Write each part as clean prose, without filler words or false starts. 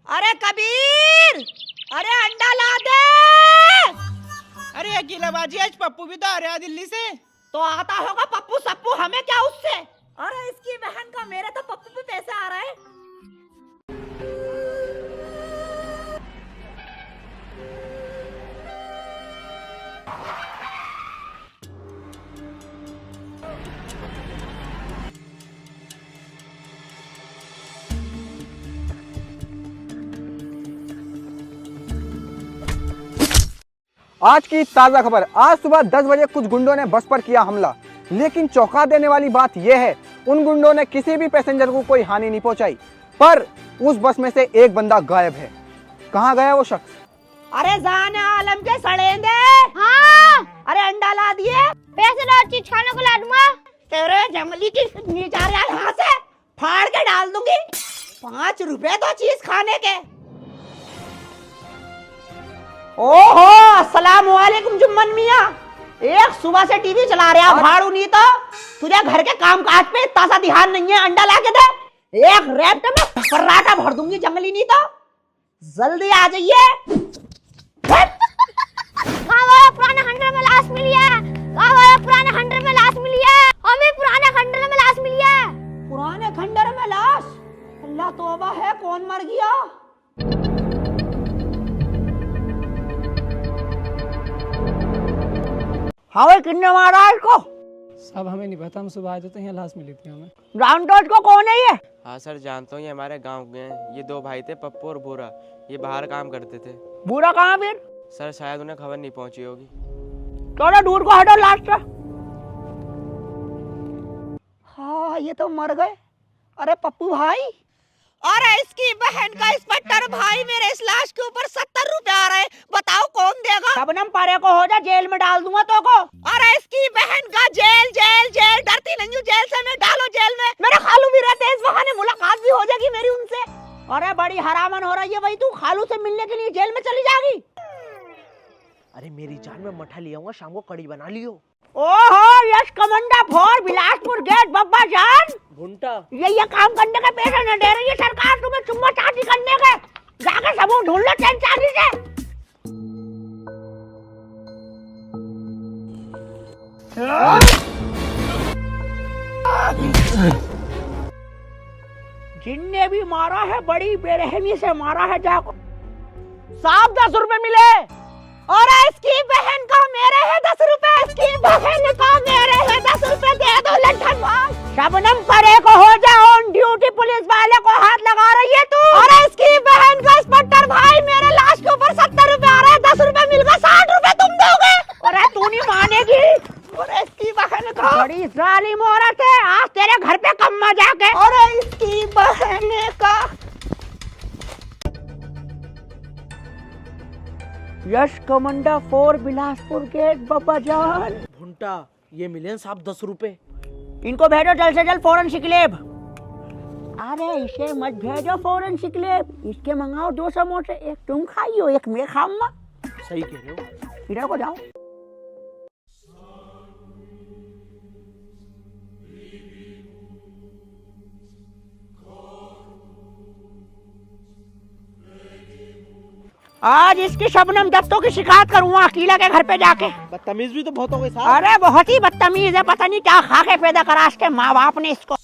अरे कबीर, अरे अंडा ला दे। अरे अकेला बाजी, आज पप्पू भी तो आ रहा है दिल्ली से। तो आता होगा पप्पू सप्पू, हमें क्या उससे। अरे इसकी बहन का, मेरे तो पप्पू पे पैसे आ रहे हैं। आज की ताजा खबर। आज सुबह 10 बजे कुछ गुंडों ने बस पर किया हमला, लेकिन चौंका देने वाली बात यह है उन गुंडों ने किसी भी पैसेंजर को कोई हानि नहीं पहुंचाई, पर उस बस में से एक बंदा गायब है। कहां गया वो शख्स? अरे जाने आलम के सड़ेंदे। हाँ, अरे अंडा ला दिए। पैसे ला, चीज खाने को ला दूंगा। तेरे जंगली की नीचे आ रहा है, यहाँ से फाड़ के डाल दूंगी। 5 रुपए तो चीज खाने के। ओहो, अस्सलाम वालेकुम जुम्मन मियाँ। एक सुबह से टीवी चला रहा भाड़ू, नहीं तो तुझे घर के काम काज पे इतना सा ध्यान नहीं है। अंडा ला के दे, एक रेप्ट में पराठा भर दूंगी जंगली, नहीं तो जल्दी आ जाइए। पुराने खंडर में लाश मिली है। पुराने खंडर में लाश मिली है। हमें पुराने खंडर में लाश मिली है। पुराने खंडर में लाश? अल्लाह तौबा है, कौन मर गया? हाँ भाई, किन्ने मारा है इसको? सब हमें नहीं पता, हम सुबह आए थे तो यहाँ लाश मिली थी हमें। जानते हो इसको, कौन है ये? हाँ सर, जानता हूँ, ये हमारे गांव के हैं। ये 2 भाई थे, पप्पू और भूरा। ये बाहर काम करते थे। बुरा कहाँ फिर? सर शायद उन्हें खबर नहीं पहुंची होगी। थोड़ा दूर को हटो लास्ट। हाँ, ये तो मर गए। अरे पप्पू भाई, अरे इसकी बहन का इंस्पेक्टर भाई, मेरे इस लाश के ऊपर 70 रुपए आ रहे हैं। बताओ कौन देगा? शबनम पारे को हो जा, जेल में डाल दूंगा तो को। अरे इसकी बहन का जेल जेल जेल, डरती नहीं हूँ जेल से मैं, डालो जेल में। मेरे खालू भी रहते हैं, इस बहाने मुलाकात भी हो जाएगी मेरी उनसे। अरे बड़ी हरामन हो रही है भाई, तू खालू से मिलने के लिए जेल में चली जाएगी। अरे मेरी जान, में मठा ले आऊंगा, शाम को कड़ी बना लियो। ओहो, यश कमंडा 4 बिलासपुर गेट बब्बा जान। भुंटा, ये काम करने के पैसे न दे रही है सरकार तुम्हें, चुम्मा चाटी करने के। जाके सबूत ढूंढ लो 3-4 से। जिनने भी मारा है बड़ी बेरहमी से मारा है। जाको साहब 10 रुपए मिले। और इसकी बहन का मेरे है 10 रुपए, इसकी बहन का मेरे है 10 रुपए, दे दो लट्ठन भाई। शबनम परे को हो जा ऑन ड्यूटी, पुलिस वाले को हाथ लगा रही है तू। और इसकी बहन का इंस्पेक्टर भाई, मेरे लाश के ऊपर 70 रुपए आ रहे हैं, 10 रुपए मिल गए, 60 रुपए तुम दोगे। अरे तू नहीं मानेगी। और इसकी बहन का बड़ी जालिम औरत है, आज तेरे घर पे कम्मा जाके। और इसकी बहन का यश कमंडा 4 बिलासपुर गेट बब्बा जान। भुंटा, ये मिले साहब 10 रुपए। इनको भेजो जल्द से जल्द फॉरेंसिक लैब। अरे इसे मत भेजो फॉरेंसिक लैब, इसके मंगाओ 2 समोसे, एक तुम खाइयो एक मैं खाऊंगा। सही कह रहे हो। इधर को जाओ। आज इसकी शबनम दत्तों की शिकायत करूंगा अकीला के घर पे जाके। बदतमीज भी तो बहुत हो गई साहब। अरे बहुत ही बदतमीज है, पता नहीं क्या खा के पैदा करा इसके माँ बाप ने इसको।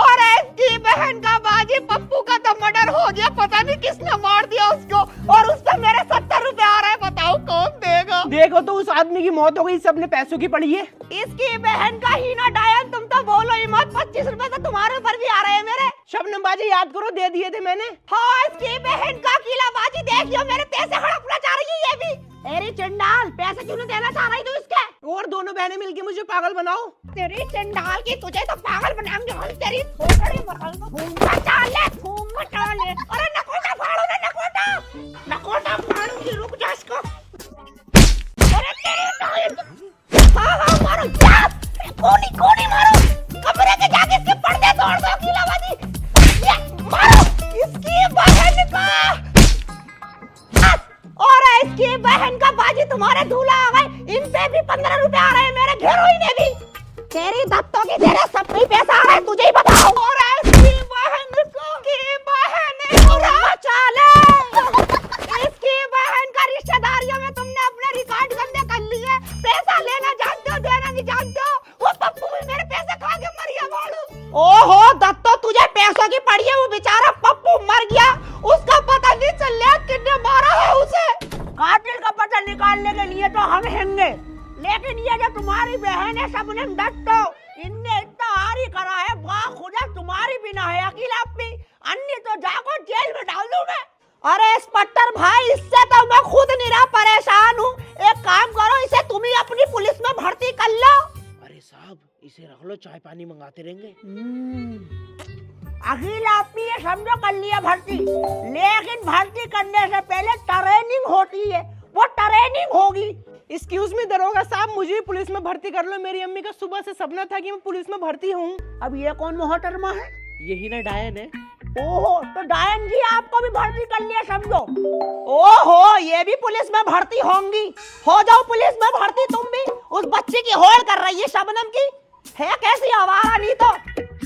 और इसकी बहन का बाजी पप्पू का तो मर्डर हो गया, पता नहीं किसने मार दिया उसको। और उस पे मेरे 70 रुपए आ रहे हैं, बताओ कौन देगा? देखो तो उस आदमी की मौत हो गई, इसे अपने पैसों की पड़ी है। इसकी बहन का हीना डायन, तुम तो बोलो ही मत। 25 रुपए तो तुम्हारे ऊपर भी आ रहे हैं मेरे। शबनम बाजी याद करो, दे दिए थे मैंने। हाँ, इसकी बहन का अकेला बाजी देखियो, मेरे पैसे हड़पना चाह रही है ये भी। तेरी चंडाल, पैसे क्यों नहीं देना चाह रही तू इसके? और दोनों बहनें मिलके मुझे पागल बनाओ। तेरी चंडाल की, तुझे तो पागल बनाएंगे हम। तेरी थोड़ी मचा ले। अरे नकोटा फाड़ो ना, नकोटा फाड़ूंगी, रुक जा इसको। अरे तेरी नाइन। हाँ मारो यार, कोनी मारो। कमरे के जाके इसके पर्दे तोड़ दो अकेला बाजी। ये मारो इसकी बहन का। और इसकी बहन का बाजी तुम्हारे दूल्हा आ गए, इन पे भी 15 रुपए आ रहे हैं मेरे घेरों ने भी। तेरी दत्तों की तेरे सब में पैसा आ रहा है, तुझे ही बताओ। और इसकी बहन बचा ले। इसकी बहन का रिश्तेदारियों में तुमने अपने रिकॉर्ड गंदे कर लिए। पैसा लेना जानते हो, देना नहीं जानते हो। वो पप्पू भी मेरे पैसे खा के मर गया बाड़ू। ओहो दत्तो, तुझे पैसों की पड़ी है। वो बेचारा पप्पू मर गया, उसका पता नहीं चल रहा किसने मारा है उसे। कातिल का पता निकालने के लिए तो हम हैंगे, लेकिन ये जो तुम्हारी बहन है शबनम दत्तो, इनने इतना आरी करा है, वाह खुदा तुम्हारी भी ना है अकेला अपनी, अन्य तो जाको जेल में डाल दूं मैं। अरे इंस्पेक्टर भाई, इससे तो मैं खुद निरा परेशान हूँ। एक काम करो, इसे तुम ही अपनी पुलिस में भर्ती कर लो। अरे साहब, इसे रख लो, चाय पानी मंगाते रहेंगे। अकेला अपनी ये समझो कर लिया भर्ती, लेकिन भर्ती करने से पहले ट्रेनिंग होती है, वो ट्रेनिंग होगी। एक्सक्यूज मी दरोगा साहब, मुझे पुलिस में भर्ती कर लो। मेरी अम्मी का सुबह से सपना था कि मैं पुलिस में भर्ती हूँ। अब ये कौन मोहतरमा है? यही ना डायन है। ओहो, तो डायन जी आपको भी भर्ती कर लिया समझो। ओहो, ये भी पुलिस में भर्ती होंगी। हो जाओ पुलिस में भर्ती तुम भी। उस बच्ची की होड़ कर रही है शबनम की, है कैसी आवारा, नहीं तो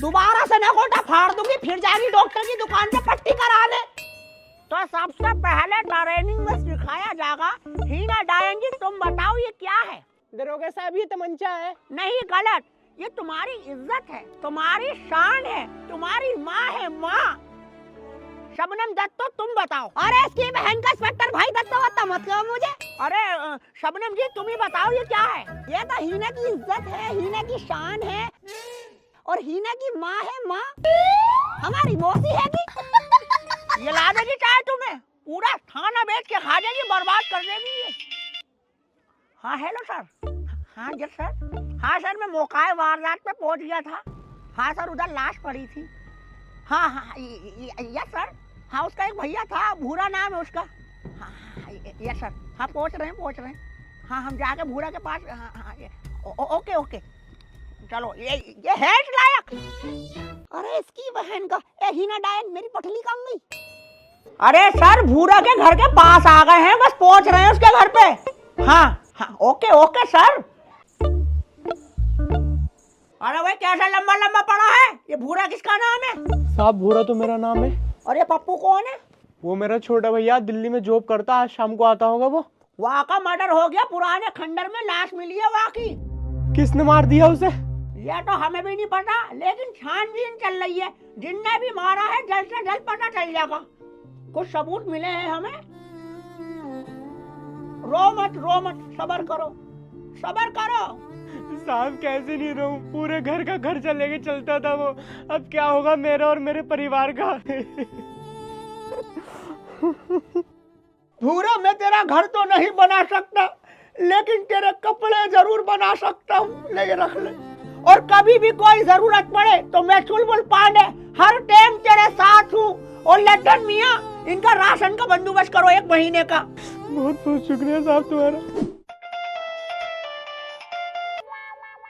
दोबारा से नखोटा फाड़ दूंगी, फिर जाएगी डॉक्टर की दुकान से पट्टी कराने। तो सबसे पहले ट्रेनिंग में सिखाया जाएगा। हीना डायन जी, तुम बताओ ये क्या है? दरोगा साहब, ये तमंचा है। नहीं, गलत। ये तुम्हारी इज्जत है, तुम्हारी शान है, तुम्हारी माँ है, माँ। शबनम दत्तो, तुम बताओ। अरे इसकी बहन का इंस्पेक्टर भाई दत्तो बता मत कहो मुझे। अरे शबनम जी, तुम ही बताओ ये क्या है? ये तो हीना की इज्जत है, हीना की शान है, और हीना की माँ है, माँ हमारी मौसी है की। ये ला देगी चाहे तुम्हें, पूरा थाना बेच के खा जाएगी, बर्बाद कर देगी ये। हाँ हेलो सर। हाँ जी सर। हाँ सर, मैं मौका वारदात पे पहुंच गया था। हाँ सर, उधर लाश पड़ी थी। हाँ हाँ यस सर। हाँ, उसका एक भैया था, भूरा नाम है उसका। हाँ यस सर। हाँ पहुंच रहे हैं। हाँ हम जाके भूरा के पास। हाँ हाँ ओके ओके, चलो। ये है लायक। अरे इसकी बहन का हीना डायन, मेरी पटली कहाँ गई? अरे सर, भूरा के घर के पास आ गए हैं, बस पहुंच रहे हैं उसके घर पे। हाँ हाँ ओके ओके सर। अरे भाई, कैसा लंबा लंबा पड़ा है? ये भूरा किसका नाम है? साहब, भूरा तो मेरा नाम है। और ये पप्पू कौन है? वो मेरा छोटा भैया, दिल्ली में जॉब करता, आज शाम को आता होगा वो। वहाँ का मर्डर हो गया, पुराने खंडर में लाश मिली है वहाँ की। किसने मार दिया उसे? ये तो हमें भी नहीं पता, लेकिन छानबीन चल रही है। जिनने भी मारा है जल्द से जल्द पता चल जाएगा। कुछ सबूत मिले हैं हमें। रो मत, सबर करो। साहब, कैसे नहीं रहूं? पूरे घर का घर लेके चलता था वो। अब क्या होगा मेरा और मेरे परिवार का? भूरा, मैं तेरा घर तो नहीं बना सकता, लेकिन तेरे कपड़े जरूर बना सकता हूँ। ले ये रख ले। और कभी भी कोई जरूरत पड़े तो मैं चुलबुल पांडे हर टाइम तेरे साथ हूँ। और लड्डन मियाँ, इनका राशन का बंदोबस्त करो 1 महीने का। बहुत बहुत शुक्रिया साहब तुम्हारा।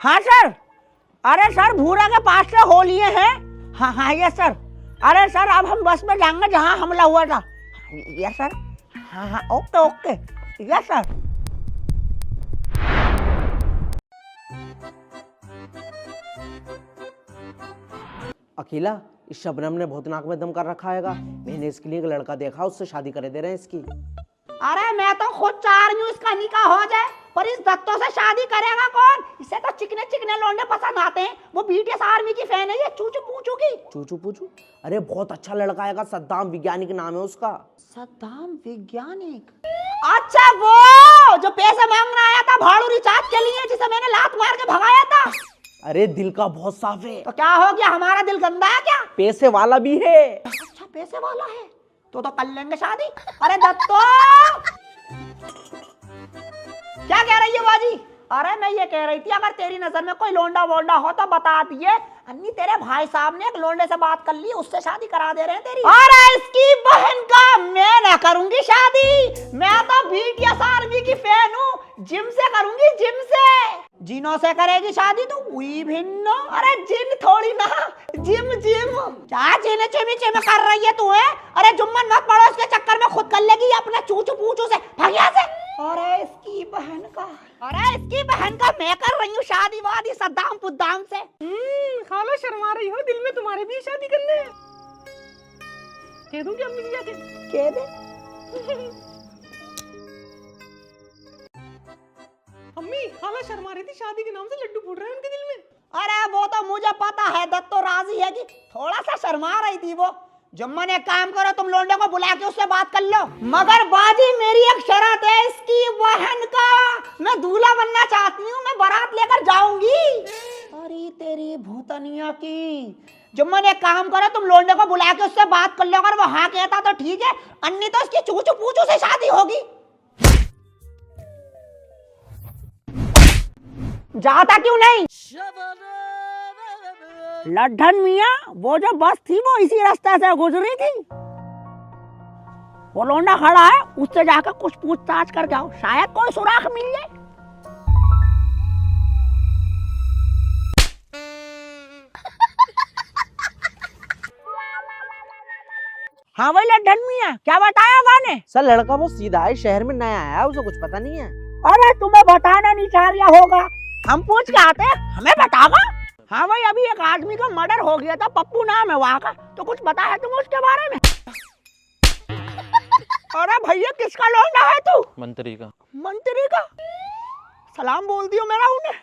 हाँ सर। अरे सर, भूरा के पास से हो लिए हैं। हाँ हाँ यस सर। अरे सर, अब हम बस में जाएंगे जहाँ हमला हुआ था। Yes sir. हाँ हाँ ओके यस सर। अकेला, इस शबनम ने बहुत नाक में दम कर रखा हैगा। मैंने इसके लिए एक लड़का देखा, उससे शादी करे दे रहे हैं इसकी। अरे मैं तो खुद चाह रही हूँ इसका निकाह हो जाए, पर इस दत्तों से शादी करेगा कौन? इसे तो चिकने लौंडे पसंद आते हैं। वो बीटीएस आर्मी की फैन है, ये चूचू पूछू। अरे बहुत अच्छा लड़का आएगा, सद्दाम वैज्ञानिक नाम है उसका। सद्दाम वैज्ञानिक? अच्छा, वो जो पैसे मांगने आया था भाड़ू रिचार्ज के लिए, जिसे मैंने लात मार के भगाया था। अरे दिल का बहुत साफ है। तो क्या हो गया, हमारा दिल गंदा है क्या? पैसे वाला भी है। अच्छा, पैसे वाला है तो कर लेंगे शादी। अरे दत्तो, क्या कह रही है बाजी? अरे मैं ये कह रही थी, अगर तेरी नजर में कोई लोंडा वोंडा हो तो बता दिए। अन्नी, तेरे भाई साहब ने एक लोंडे से बात कर ली, उससे शादी करा दे रहे हैं तेरी। अरे इसकी बहन का मैं ना करूंगी शादी। मैं तो बीटीएस आर्मी की फैन हूँ, जिम से करूंगी, जिम से। जिनों से करेगी शादी तू? उई भिन्नो। अरे जिन थोड़ी ना, जिम। क्या जिन चिमी कर रही है तू है? अरे जुम्मन मत पड़ो, इसके चक्कर में खुद कर लेगी अपने चूचू पूचू से। भाग यहाँ से। अरे इसकी बहन का मैं कर रही हूँ शादी वादी सद्दाम पुद्दाम से। खाला शर्मा रही हो, दिल में तुम्हारे भी शादी करने है। कह दूं कि अम्मी जी जाके? कह दे। अम्मी, खाला शर्मा रही थी, शादी के नाम से लड्डू फूट रहे हैं उनके दिल में। अरे वो तो मुझे पता है, दत्तो राजी है कि थोड़ा सा शर्मा रही थी वो। जुम्मन एक काम करो, तुम लोंडे को बुला के उससे बात कर लो। मगर बाजी मेरी एक शर्त है, इसकी बहन का मैं दूल्हा बनना चाहती हूँ, मैं बारात लेकर जाऊंगी। अरे तेरी भूतनिया की। जुम्मन एक काम करो, तुम लोंडे को बुला के उससे बात कर लो। अगर वो हाँ कहता तो ठीक है, अन्नी तो उसकी चूचू पूचू से शादी होगी। जाता क्यों नहीं? लड्ढन मियाँ, वो जो बस थी वो इसी रास्ते से गुजरी थी। वो लोंडा खड़ा है, उससे जाकर कुछ पूछताछ कर जाओ, शायद कोई सुराग मिल जाए। हाँ भाई लड्ढन मियाँ, क्या बताया गाने? सर लड़का बहुत सीधा है, शहर में नया आया है, उसे कुछ पता नहीं है। अरे तुम्हें बताना नहीं चाह रहा होगा, हम पूछ के आते हैं, हमें बतागा। हाँ भाई, अभी एक आदमी का मर्डर हो गया था, पप्पू नाम है वहाँ का, तो कुछ पता है तुम्हें उसके बारे में? अरे भैया, किसका लौंडा है तू? मंत्री का। मंत्री का? सलाम बोल दियो मेरा उन्हें।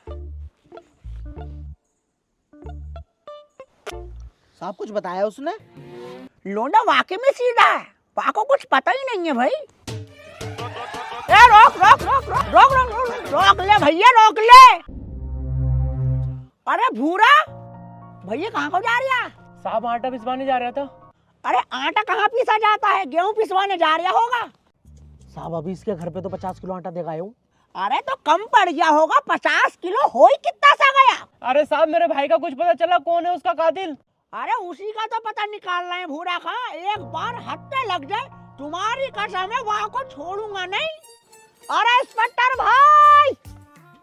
साहब कुछ बताया उसने? लौंडा वाकई में सीधा है, पाको कुछ पता ही नहीं है भाई। ए रोक रोक रोक रोक रोक रोक रोक रोक ले भैया, रोक ले। अरे भूरा भैया, कहाँ को जा रही है? साहब आटा पिसवाने जा रहा था। अरे आटा कहाँ पीसा जाता है, गेहूं पिसवाने जा रहा होगा। साहब अभी इसके घर पे तो 50 किलो आटा देगा हूँ। अरे तो कम पड़ गया होगा, 50 किलो हो ही कितना सा गया? अरे साहब, मेरे भाई का कुछ पता चला कौन है उसका कातिल? अरे उसी का तो पता निकालना है भूरा खां, एक बार हत्या लग जाए तुम्हारी कसम है, वहाँ को छोड़ूंगा नहीं। अरे इंस्पेक्टर भाई,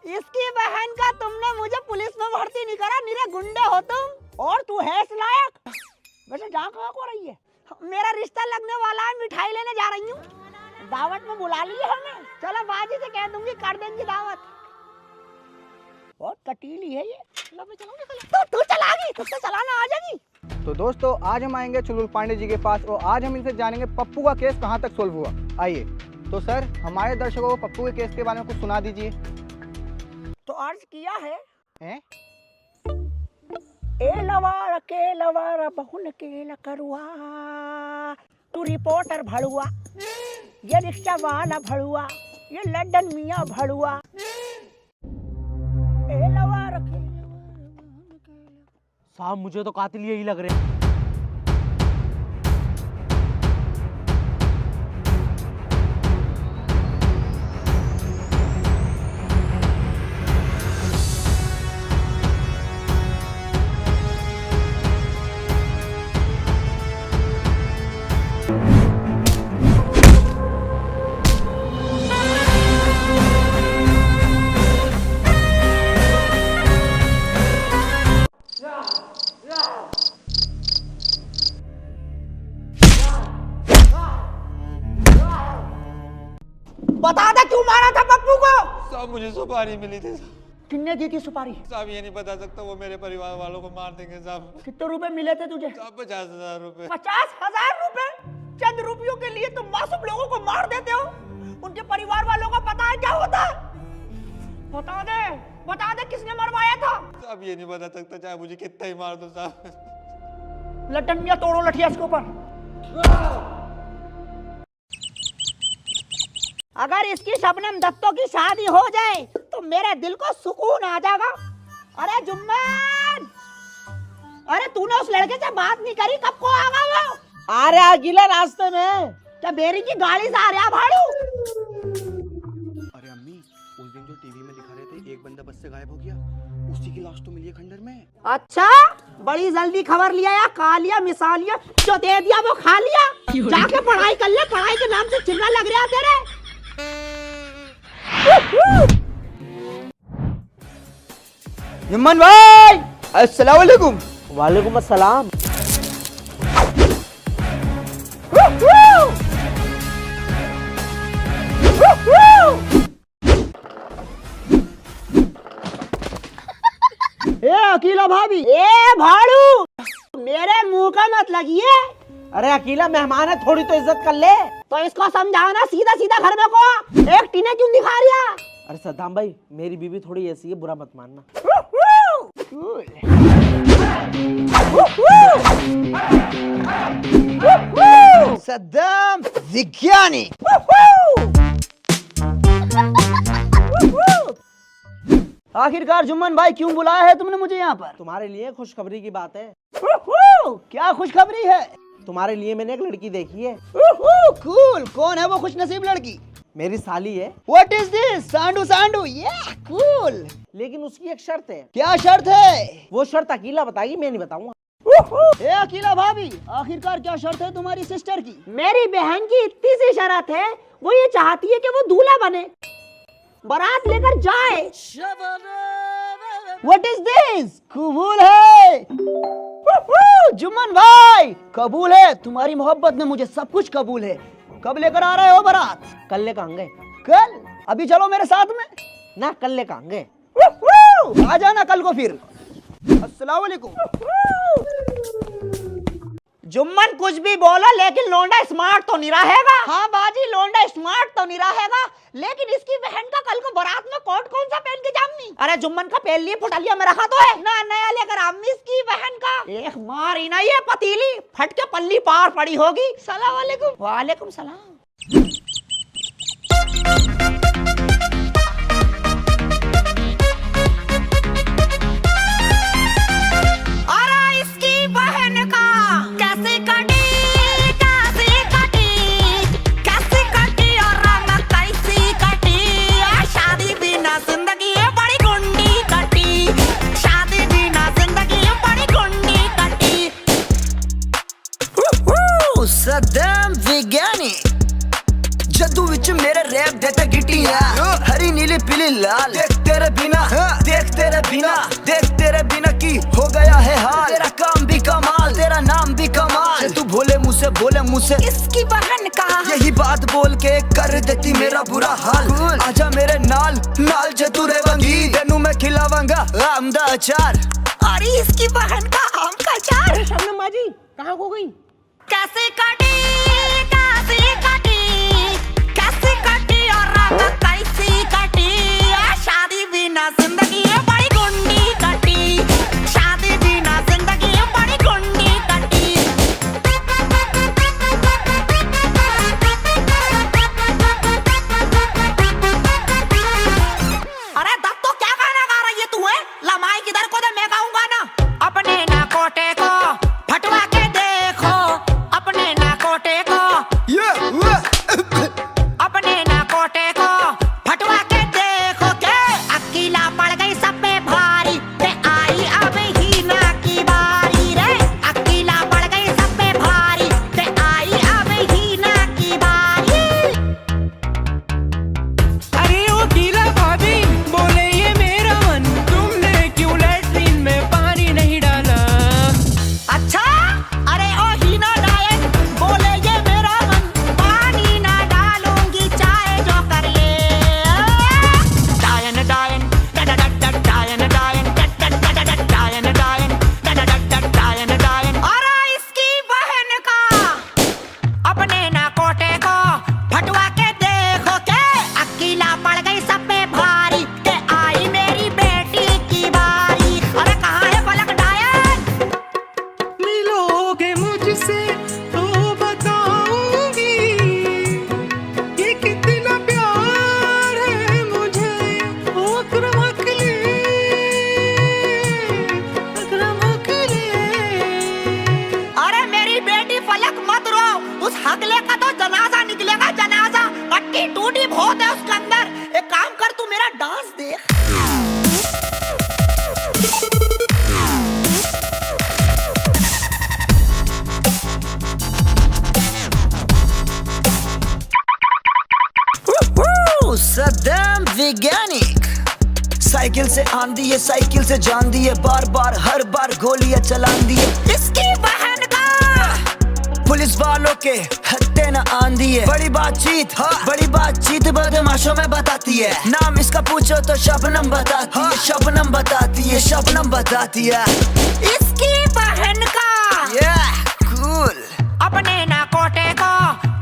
इसकी बहन का तुमने मुझे पुलिस में भर्ती नहीं करा, मेरे गुंडे हो तुम, और तू है इस लायक। वैसे जा कहाँ को रही है? मेरा रिश्ता लगने वाला है, मिठाई लेने जा रही हूँ, दावत में बुला ली है हमें। चलो बाजी से कह दूंगी, कर देंगी दावत। बहुत कटीली है ये। तू चलागी, तुझसे चलाना आ जाएगी। तो दोस्तों, आज हम आएंगे चुलबुल पांडे जी के पास और आज हम इनसे जानेंगे पप्पू का केस कहाँ तक सोल्व हुआ। आइए। तो सर, हमारे दर्शकों को पप्पू के केस के बारे में कुछ सुना दीजिए। तो अर्ज किया है, हैं? ए लवार के लवार बहुन के लकरुआ, तू रिपोर्टर भड़ुआ, ये रिक्शा वाला भड़ुआ, ये लड्डन मियाँ भड़ुआ। ए लवार के साहब मुझे तो कातिल यही लग रहे हैं। बता दे क्यों मारा था पप्पू को? साहब मुझे सुपारी मिली थी। कितने दी थी सुपारी? साहब ये नहीं बता सकता, वो मेरे परिवार वालों को मार देंगे साहब। कितने रुपए मिले थे तुझे? साहब 50,000 रुपए। 50,000 रुपए? चंद रुपयों के लिए तुम मासूम लोगों को मार देते हो? उनके परिवार वालों को पता है क्या होता है? बता दे किसने मरवाया था? साहब ये नहीं बता सकता, चाहे मुझे कितना ही मार दो साहब। लटनिया तोड़ो लठिया इसके ऊपर। अगर इसकी शबनम दत्तो की शादी हो जाए तो मेरे दिल को सुकून आ जाएगा। अरे जुम्मन, अरे तूने उस लड़के से बात नहीं करी, कब को आगा वो? आ रहा अकेला रास्ते में। क्या बेरी की गाड़ी से आ रहा भाड़ू? अरे अम्मी, उस दिन जो टीवी में दिखा रहे थे एक बंदा बस से गायब हो गया, उसी की लाश तो मिली है खंडर में। अच्छा, बड़ी जल्दी खबर लिया या खा लिया मिसालिया, जो दे दिया वो खा लिया। जाके पढ़ाई कर ले, पढ़ाई के नाम से चिल्ला लग रहा तेरे। जुम्मन भाई, अस्सलाम वालेकुम। वालेकुम अस्सलाम। Woo! ए अकीला भाभी, ए भाड़ू, मेरे मुंह का मत लगिए। अरे अकेला मेहमान है, थोड़ी तो इज्जत कर ले। तो इसको समझाना सीधा सीधा घर में को, एक टीने क्यों दिखा रिया? अरे सद्दाम भाई, मेरी बीवी थोड़ी ऐसी है, बुरा मत मानना। सद्दाम विज्ञानी। आखिरकार जुम्मन भाई क्यों बुलाया है तुमने मुझे यहाँ पर? तुम्हारे लिए खुशखबरी की बात है। क्या खुशखबरी है? तुम्हारे लिए मैंने एक लड़की देखी है। कूल, कौन है वो खुशनसीब लड़की? मेरी साली है। What is this? Sandu Sandu, yeah, cool। लेकिन उसकी एक शर्त है। क्या शर्त है? वो शर्त अकेला बताएगी, मैं नहीं बताऊंगा। ए अकेला भाभी, आखिरकार क्या शर्त है तुम्हारी सिस्टर की? मेरी बहन की इतनी सी शर्त है, वो ये चाहती है कि वो दूल्हा बने, बारात लेकर जाए। What is this? कबूल है। जुम्मन भाई, कबूल है। तुम्हारी मोहब्बत में मुझे सब कुछ कबूल है। कब लेकर आ रहे हो बारात? कल लेकर आएंगे। कल? अभी चलो मेरे साथ में। ना, कल लेकर आएंगे। आ जाना कल को फिर। अस्सलाम वालेकुम। जुम्मन कुछ भी बोलो, लेकिन लोंडा स्मार्ट तो नहीं रहेगा। हाँ बाजी, लोंडा स्मार्ट तो नहीं रहेगा, लेकिन इसकी बहन का कल को बारात में कोट कौन सा पहन के जामी? अरे जुम्मन का पहन लिए फुटालिया में रखा तो है ना, नया लेकर आमी इसकी बहन का। एक मारी ना ये पतीली, फट के पल्ली पार पड़ी होगी। सलाम वालेकुम। वालेकुम सलाम। अरे इसकी बहन का कैसे कटी, कैसे कटी, कैसे कटी और रंग कैसी कटी। शादी बिना जिंदगी है बड़ी गुंडी कटी, शादी बिना जिंदगी है बड़ी गुंडी कटी। सद्दाम विज्ञानी जद्दू विच मेरे रैप देता गिटिया, हरी नीली पीली लाल। देख तेरे बिना, देख तेरे बिना, देख तेरे बिना की हो गया है हाल। तेरा काम भी कमाल, तेरा नाम भी कमाल। तू बोले मुझसे, बोले मुझसे इसकी बहन का, यही बात बोल के कर देती मेरा बुरा हाल। आजा मेरे नाल नाल जदू रेवंगी, तेनू मैं खिलावांगा आम दा अचार। अरे इसकी बहन का आम का अचार। शबनम बाजी कहाँ खो गई? कैसे कटी, कैसे कटी, कैसे कटी और रात कैसी कटी। शादी बिना जिंदगी है बड़ी गुंडी कटी, शादी बिना जिंदगी है बड़ी गुंडी कटी। अरे दत्तो, तो क्या गाना गा रही है तू? है लमाई किधर को दे, मैं गाऊंगा ना। अपने ना कोटे को फटवा के देखो, अपने ना कोटे को, अपने ना कोटे को फटवा के देखो। के अकेला पड़ गई सब पे भारी, ते आई अब ही ना की बारी रे। अकेला पड़ गई सब पे भारी, ते आई अब ही ना की बारी। अरे ओ गीला भाभी, बोले ये मेरा मन, तुमने क्यों लैट्रिन में पानी नहीं डाला? अच्छा, अरे ओ हीना डायन, बोले ये मेरा मन, पानी ना डालूंगी चाहे जो कर ले। डायन डायन डायन डायन डायन डायन डायन। अरे इसकी बहन का अपने ना कोटे को फटवा के देखो। के अकेला पड़ गई सब पे भारी, के आई मेरी बेटी की बारी। अरे कहाँ है पलक डायन? मिलोगे मुझसे तो बताऊंगी ये कितना प्यार है मुझे। ओ अकरम अकली, अकरम अकली। अरे मेरी बेटी फलक मत रो, उस हगले का तो जनाजा निकलेगा, जनाजा। पट्टी टूटी बहुत है उसके अंदर। एक काम कर, तू मेरा डांस देख। सद्दाम वैज्ञानिक साइकिल से आन दिए, साइकिल से जान दिए, बार बार हर बार गोलियां चलान दिए। इसकी बहन का पुलिस वालों के हत्ते न आंधी है, बड़ी बातचीत बदमाशों में बताती है। नाम इसका पूछो तो शबनम बताती है, शबनम बताती है, शबनम बताती है। इसकी बहन का कूल अपने ना कोटे को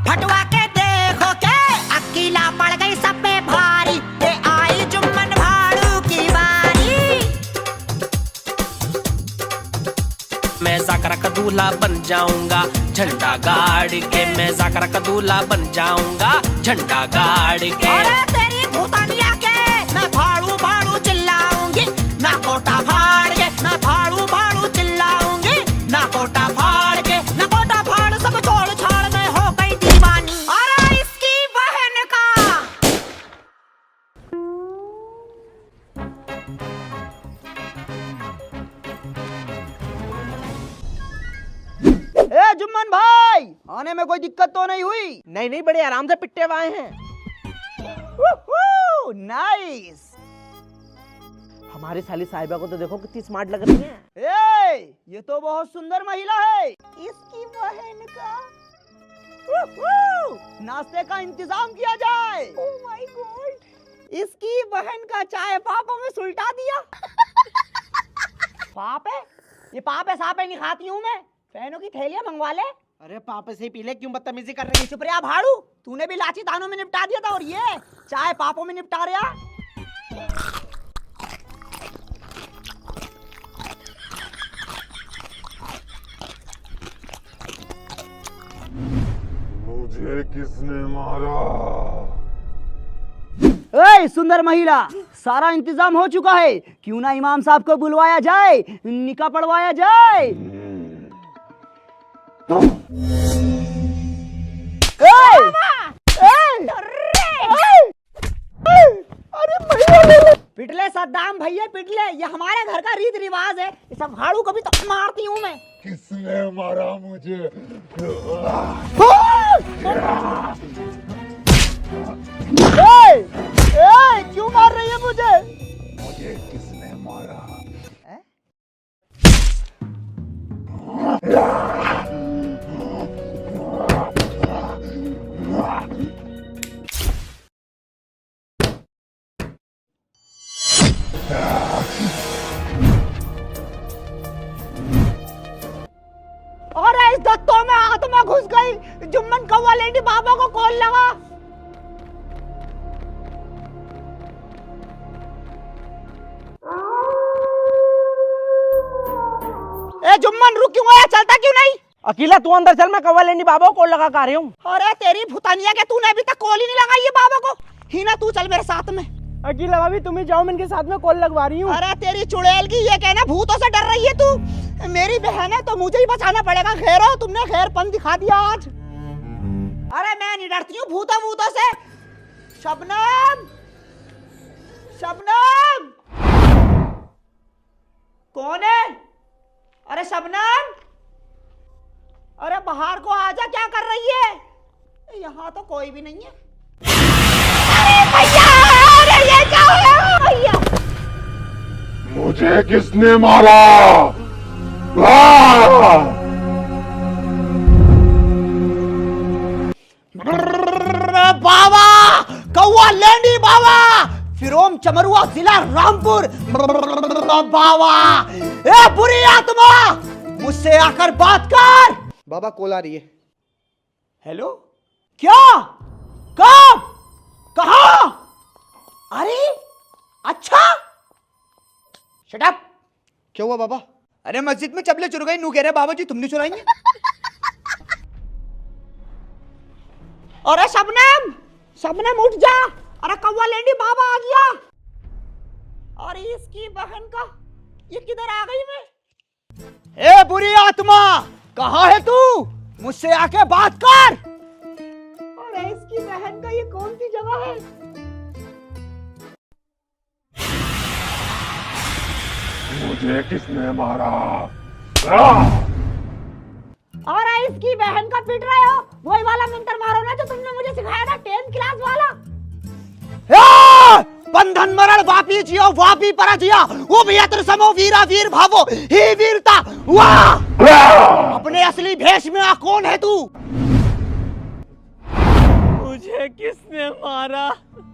फटवा के देखो के अकेला पड़ गई सब पे भारी, ये आई जुम्मन भाड़ू की बारी। मैं जाकरा का दूल्हा बन जाऊंगा झंडा गाड़ के, मैं जाकरा का दूल्हा बन जाऊंगा झंडा गाड़ के। अरे तेरी भूतानिया के मैं भाड़ू भाड़ू चिल्लाऊंगी, ना कोटा फाड़ के मैं भाड़ू भाड़ू चिल्लाऊंगी, ना कोटा फाड़ के ना कोटा फाड़ सब छोड़ छाड़ में हो गई दीवानी। अरे इसकी बहन का ए जुम्मन भाई, आने में कोई दिक्कत तो नहीं हुई? नहीं बड़े आराम से पिट्टे आए हैं। नाइस। हमारी साली साहिबा को तो देखो कितनी स्मार्ट लग रही है। ये तो बहुत सुंदर महिला है। इसकी बहन का नाश्ते का इंतजाम किया जाए। ओह माय गॉड, इसकी बहन का चाय पापों में सुलटा दिया। पाप है? ये पाप है साप है नहीं खाती हूँ मैं। फैनों की थैलियां मंगवा ले। अरे पापे से ही पी ले, क्यों बदतमीजी कर रही है? चुप रहा भाड़ू, तूने भी लाची दानों में निपटा दिया था और ये चाय पापों में निपटा रहा। मुझे किसने मारा? ए सुंदर महिला, सारा इंतजाम हो चुका है, क्यों ना इमाम साहब को बुलवाया जाए, निकाह पढ़वाया जाए। पिटले सद्दाम भैया पिटले, ये हमारे घर का रीत रिवाज है। ये सब भाड़ू को भी तो मारती हूँ मैं। किसने मारा मुझे? क्यों मार रही है मुझे? मुझे किसने मारा? और इस दत्तों में आत्मा घुस गई। जुम्मन कौवा लेडी बाबा को कॉल लगा। ए जुम्मन रुक क्यों आया, चलता क्यों नहीं? अकेला तू अंदर चल, मैं कौवा लेनी बाबा को कॉल लगा कर रही हूँ। अरे तेरी भूतानिया के, तूने अभी तक कॉल ही नहीं लगाई है बाबा को। हीना तू चल मेरे साथ में। अकेला भाभी तुम ही जाओ, मैं इनके साथ में कॉल लगवा रही हूँ। अरे तेरी चुड़ैल की ये कहना भूतों से डर रही है तू। मेरी बहन है तो मुझे ही बचाना पड़ेगा। खैरो तुमने खैरपन दिखा दिया आज। अरे मैं नहीं डरती हूँ भूतों से। शबनम, शबनम कौन है? अरे शबनम, अरे बाहर को आजा, क्या कर रही है? यहाँ तो कोई भी नहीं है। अरे भैया, अरे ये क्या है भैया? मुझे किसने मारा? बाबा, कौवा लेंडी बाबा, फिरोम चमरुआ जिला रामपुर बाबा। ए बुरी आत्मा, मुझसे आकर बात कर। बाबा कॉल आ रही है। हेलो, क्या? कब? कहाँ? अरे अच्छा, शट अप। क्या हुआ बाबा? अरे मस्जिद में चपले चुर गई, नू कह रहे बाबा जी तुमने चुराई है। अरे शबनम, शबनम उठ जा। अरे कौवा लेंडी बाबा आ गया। अरे इसकी बहन का, ये किधर आ गई मैं? ए बुरी आत्मा, कहाँ है तू? मुझसे आके बात कर। अरे इसकी बहन का, ये कौन सी जगह है? मुझे किसने मारा? और इसकी बहन का पीट रहे हो? वही वाला मंत्र मारो ना जो तुमने मुझे सिखाया था 10th क्लास वाला। बंधन मरण वापी जियो वापी पर जिया उभयत्र समो वीरा वीर भावो ही वीरता वाह। अपने असली भेष में आ कौन है तू? मुझे किसने मारा?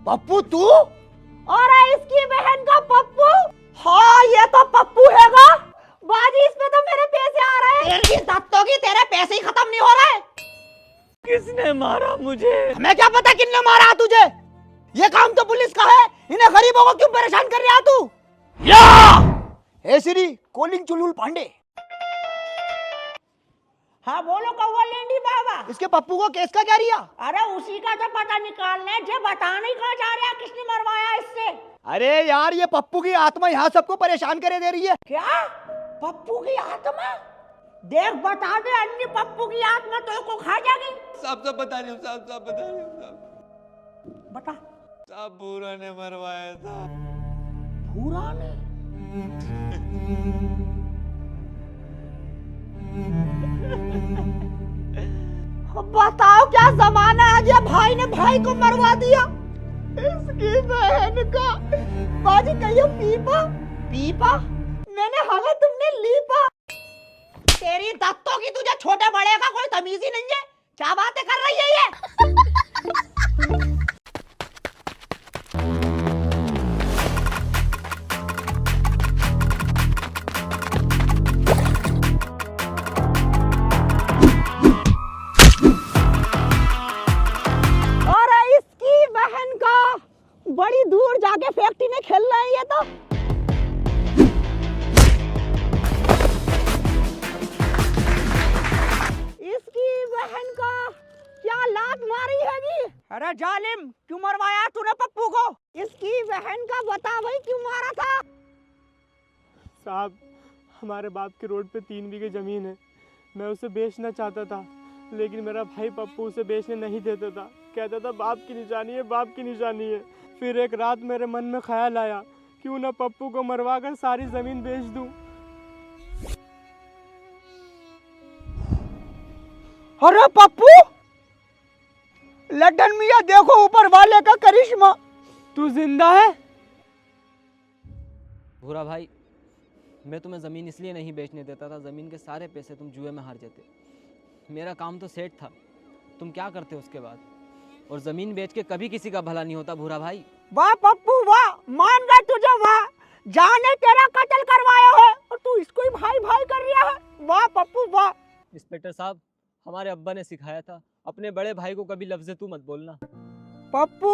पप्पू तू? और इसकी बहन का पप्पू? हाँ ये तो पप्पू हैगा। बाजी इसमें तो मेरे पैसे आ रहे हैं। तेरी दांतों की तेरे पैसे ही खत्म नहीं हो रहे। किसने मारा मुझे? हमें क्या पता किसने मारा तुझे? ये काम तो पुलिस का है। इन्हें गरीबों को क्यों परेशान कर रहा तू? या हे श्री कॉलिंग चुलबुल पांडे। हाँ बोलो कौवा लेंडी बाबा। इसके पप्पू को केस का क्या रिया? अरे उसी का तो पता निकालने जो बता नहीं कहाँ जा रहा किसने मरवाया इससे। अरे यार ये पप्पू की आत्मा यहाँ सबको परेशान करे दे रही है। क्या पप्पू की आत्मा? देख बता दे अन्य पप्पू की आत्मा तो को खा जाएगी। सब बता रही हूँ, सब बता रही हूँ, सब बता। सब भूरा ने मरवाया था। भूरा ने? बताओ क्या जमाना है, ये भाई ने भाई को मरवा दिया। इसकी बहन का बाजी कहियो पीपा पीपा मैंने हमें तुमने लीपा। तेरी दत्तों की तुझे छोटे बड़े का कोई तमीज ही नहीं है। क्या बातें कर रही है ये? बड़ी दूर जाके फैक्ट्री में खेल रहे हैं ये तो। इसकी बहन का क्या लात मारी हैगी? अरे जालिम क्यों मरवाया तूने पप्पू को? इसकी बहन का बता भाई क्यों मारा था? साहब हमारे बाप के रोड पे 3 बीघे जमीन है। मैं उसे बेचना चाहता था लेकिन मेरा भाई पप्पू उसे बेचने नहीं देता था। कहता था बाप की निशानी है, बाप की निशानी है। फिर एक रात मेरे मन में ख्याल आया क्यों ना पप्पू को मरवा कर सारी जमीन बेच दूं। अरे पप्पू लड्डन मियां देखो ऊपर वाले का करिश्मा। तू जिंदा है? भूरा भाई मैं तुम्हें ज़मीन इसलिए नहीं बेचने देता था, ज़मीन के सारे पैसे तुम जुए में हार जाते। मेरा काम तो सेट था, तुम क्या करते उसके बाद? और ज़मीन बेच के कभी किसी का भला नहीं होता भूरा भाई। वाह पप्पू वाह, मान गए तुझे वाह। जाने तेरा कत्ल करवाया है और तू इसको ही भाई भाई कर रहा है। वाह पप्पू वाह। इंस्पेक्टर साहब हमारे अब्बा ने सिखाया था अपने बड़े भाई को कभी लफ्ज़ तू मत बोलना। पप्पू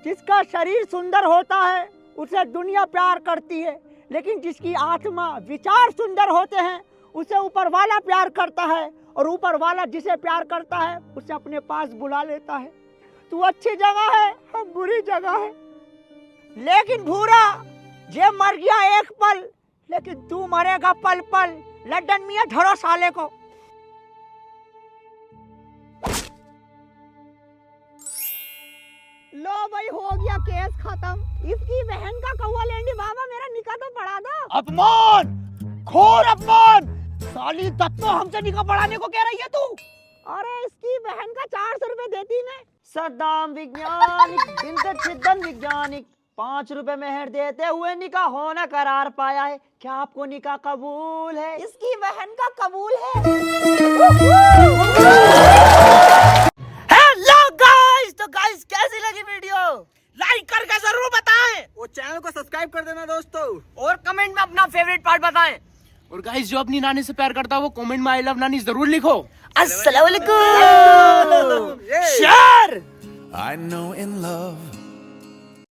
जिसका शरीर सुंदर होता है उसे दुनिया प्यार करती है, लेकिन जिसकी आत्मा विचार सुंदर होते हैं उसे ऊपर वाला प्यार करता है, और ऊपर वाला जिसे प्यार करता है उसे अपने पास बुला लेता है। तू अच्छी जगह है, हम बुरी जगह है। लेकिन भूरा ये मर गया एक पल, लेकिन तू मरेगा पल पल। लड्डन मियां धरो साले को। लो भाई हो गया केस खत्म। इसकी बहन का कौवा लेंडी बाबा मेरा निकाह तो पढ़ा दो। अपमान, घोर अपमान। साली दत्तो हमसे निकाह पढ़ाने को कह रही है तू? अरे इसकी बहन का 400 रुपए देती मैं। सद्दाम वैज्ञानिक जिंदर सिद्धन वैज्ञानिक 5 रुपए मेहर देते हुए निकाह होना करार पाया है। क्या आपको निकाह कबूल है? इसकी बहन का कबूल है। हेलो गाइस, तो गाइस कैसी लगी वीडियो? लाइक करके जरूर बताएं और चैनल को सब्सक्राइब कर देना दोस्तों, और कमेंट में अपना फेवरेट पार्ट बताएं। और गाइस जो अपनी नानी से प्यार करता है वो कमेंट में आई लव नानी जरूर लिखो। अस्सलाम वालेकुम। Share. I know in love